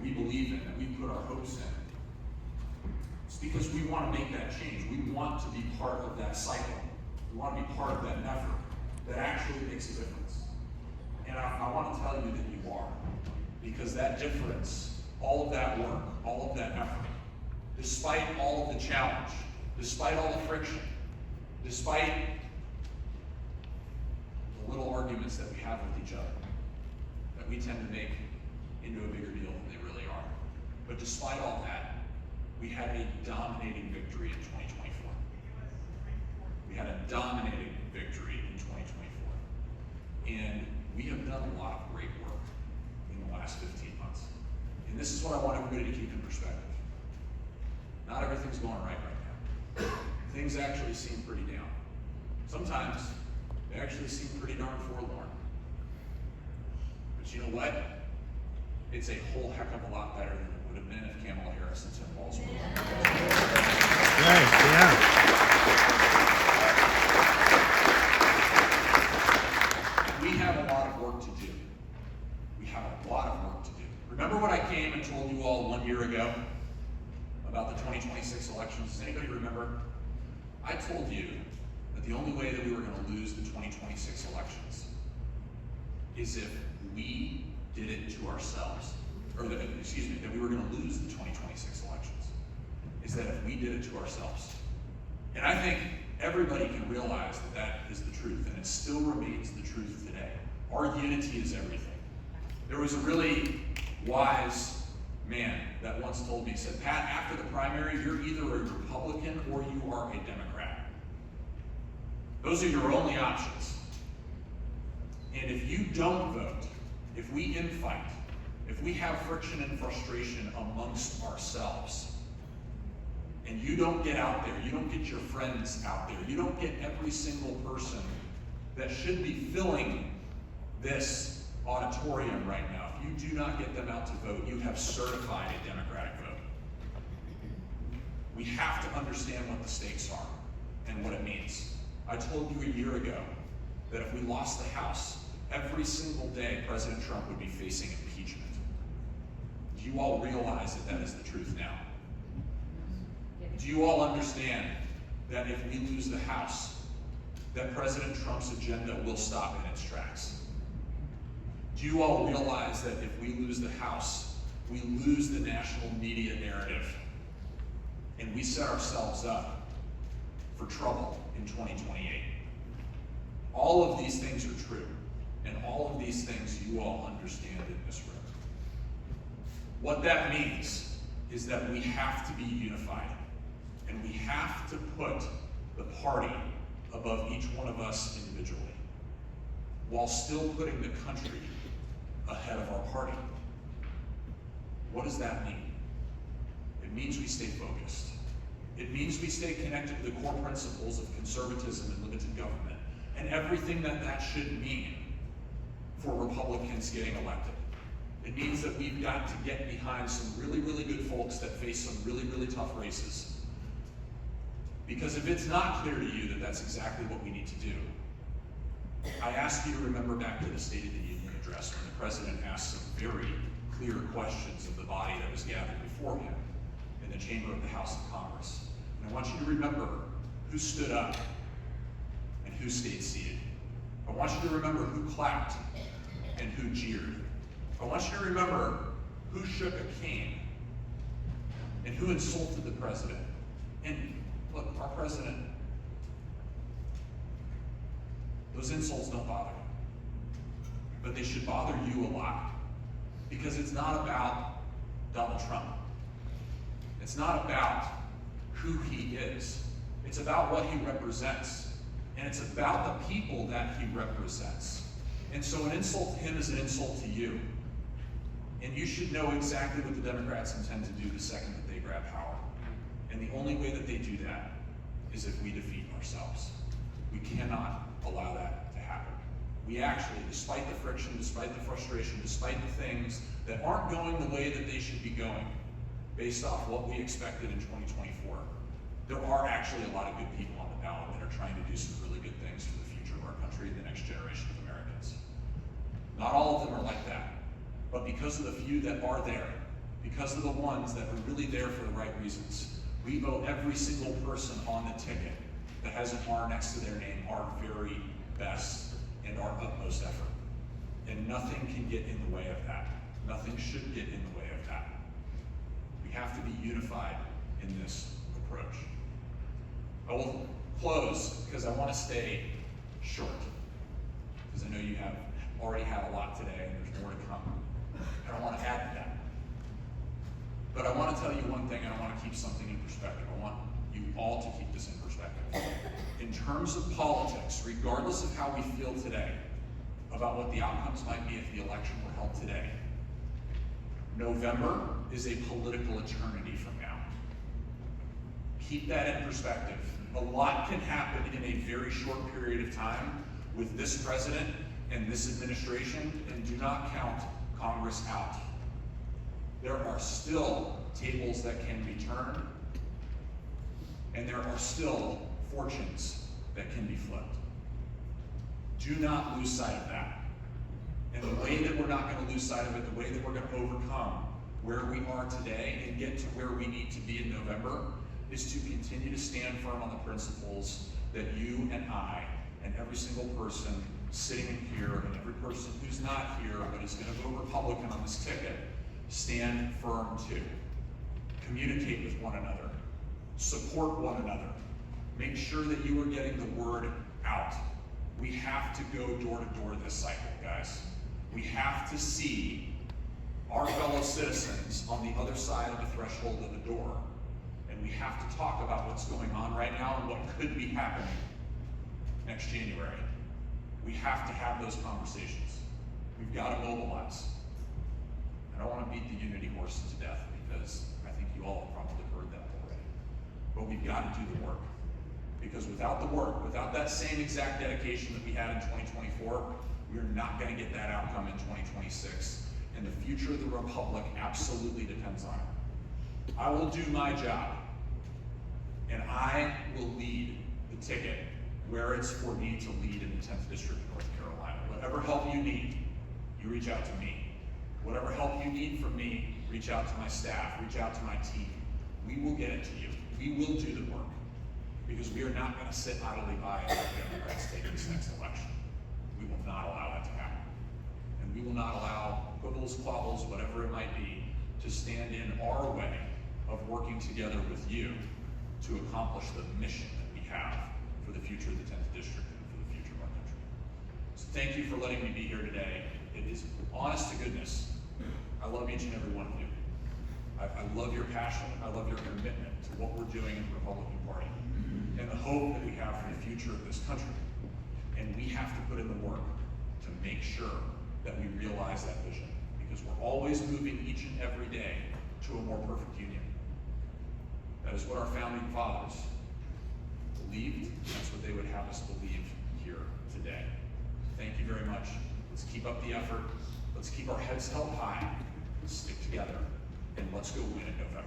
we believe in, that we put our hopes in. It's because we want to make that change. We want to be part of that cycle. We want to be part of that effort that actually makes a difference. And I want to tell you that you are. Because that difference, all of that work, all of that effort, despite all of the challenge, despite all the friction, despite the little arguments that we have with each other, that we tend to make into a bigger deal than they really are. But despite all that, we had a dominating victory in 2024. We had a dominating victory in 2024. And we have done a lot of great work in the last 15 months. And this is what I want everybody to keep in perspective. Not everything's going right now. Things actually seem pretty down. Sometimes they actually seem pretty darn forlorn. But you know what? It's a whole heck of a lot better than it would have been if Kamala Harris and Tim Walz were on. Right, yeah. We have a lot of work to do. We have a lot of work to do. Remember what I came and told you all 1 year ago about the 2026 elections? Does anybody remember? I told you that the only way that we were going to lose the 2026 elections is if we did it to ourselves, or that we were going to lose the 2026 elections, is that if we did it to ourselves. And I think everybody can realize that that is the truth, and it still remains the truth today. Our unity is everything. There was a really wise man that once told me, he said, Pat, after the primary, you're either a Republican or you are a Democrat. Those are your only options. And if you don't vote, if we infight, if we have friction and frustration amongst ourselves, and you don't get out there, you don't get your friends out there, you don't get every single person that should be filling this auditorium right now, if you do not get them out to vote, you have certified a Democratic vote. We have to understand what the stakes are and what it means. I told you a year ago that if we lost the House, every single day President Trump would be facing impeachment. Do you all realize that that is the truth now? Do you all understand that if we lose the House, that President Trump's agenda will stop in its tracks? Do you all realize that if we lose the House, we lose the national media narrative, and we set ourselves up for trouble in 2028? All of these things are true, and all of these things you all understand in this room. What that means is that we have to be unified, and we have to put the party above each one of us individually, while still putting the country ahead of our party. What does that mean? It means we stay focused. It means we stay connected to the core principles of conservatism and limited government, and everything that that should mean for Republicans getting elected. It means that we've got to get behind some really, really good folks that face some really, really tough races. Because if it's not clear to you that that's exactly what we need to do, I ask you to remember back to the State of the Union address when the President asked some very clear questions of the body that was gathered before him in the chamber of the House of Congress. And I want you to remember who stood up and who stayed seated. I want you to remember who clapped and who jeered. I want you to remember who shook a cane and who insulted the President. And look, our President, those insults don't bother him. But they should bother you a lot. Because it's not about Donald Trump. It's not about who he is. It's about what he represents. And it's about the people that he represents. And so an insult to him is an insult to you. And you should know exactly what the Democrats intend to do the second that they grab power. And the only way that they do that is if we defeat ourselves. We cannot allow that to happen. We actually, despite the friction, despite the frustration, despite the things that aren't going the way that they should be going, based off what we expected in 2024, there are actually a lot of good people on the ballot that are trying to do some really good things for the future of our country and the next generation of Americans. Not all of them are like that, but because of the few that are there, because of the ones that are really there for the right reasons. We owe every single person on the ticket that has an R next to their name our very best and our utmost effort. And nothing can get in the way of that. Nothing should get in the way of that. We have to be unified in this approach. I will close because I want to stay short, because I know you have already had a lot today and there's more to come. I don't want to add to that. But I want to tell you one thing, and I want to keep something in perspective. I want you all to keep this in perspective. In terms of politics, regardless of how we feel today about what the outcomes might be if the election were held today, November is a political eternity from now. Keep that in perspective. A lot can happen in a very short period of time with this president and this administration, and do not count Congress out. There are still tables that can be turned, and there are still fortunes that can be flipped. Do not lose sight of that. And the way that we're not going to lose sight of it, the way that we're going to overcome where we are today and get to where we need to be in November, is to continue to stand firm on the principles that you and I and every single person sitting in here and every person who's not here but is going to vote Republican on this ticket stand firm to. Communicate with one another. Support one another. Make sure that you are getting the word out. We have to go door to door this cycle, guys. We have to see our fellow citizens on the other side of the threshold of the door. And we have to talk about what's going on right now and what could be happening next January. We have to have those conversations. We've got to mobilize. I don't want to beat the unity horse to death, because I think you all have probably heard that already. But we've got to do the work. Because without the work, without that same exact dedication that we had in 2024, we're not going to get that outcome in 2026. And the future of the Republic absolutely depends on it. I will do my job, and I will lead the ticket where it's for me to lead in the 10th District of North Carolina. Whatever help you need, you reach out to me. Whatever help you need from me, reach out to my staff, reach out to my team. We will get it to you. We will do the work, because we are not going to sit idly by and let Democrats take this next election. We will not allow that to happen. And we will not allow quibbles, squabbles, whatever it might be, to stand in our way of working together with you to accomplish the mission that we have for the future of the 10th District and for the future of our country. So thank you for letting me be here today. It is honest to goodness. I love each and every one of you. I love your passion. I love your commitment to what we're doing in the Republican Party and the hope that we have for the future of this country. And we have to put in the work to make sure that we realize that vision, because we're always moving each and every day to a more perfect union. That is what our founding fathers believed, and that's what they would have us believe here today. Thank you very much. Let's keep up the effort. Let's keep our heads held high, stick together, and let's go win in November.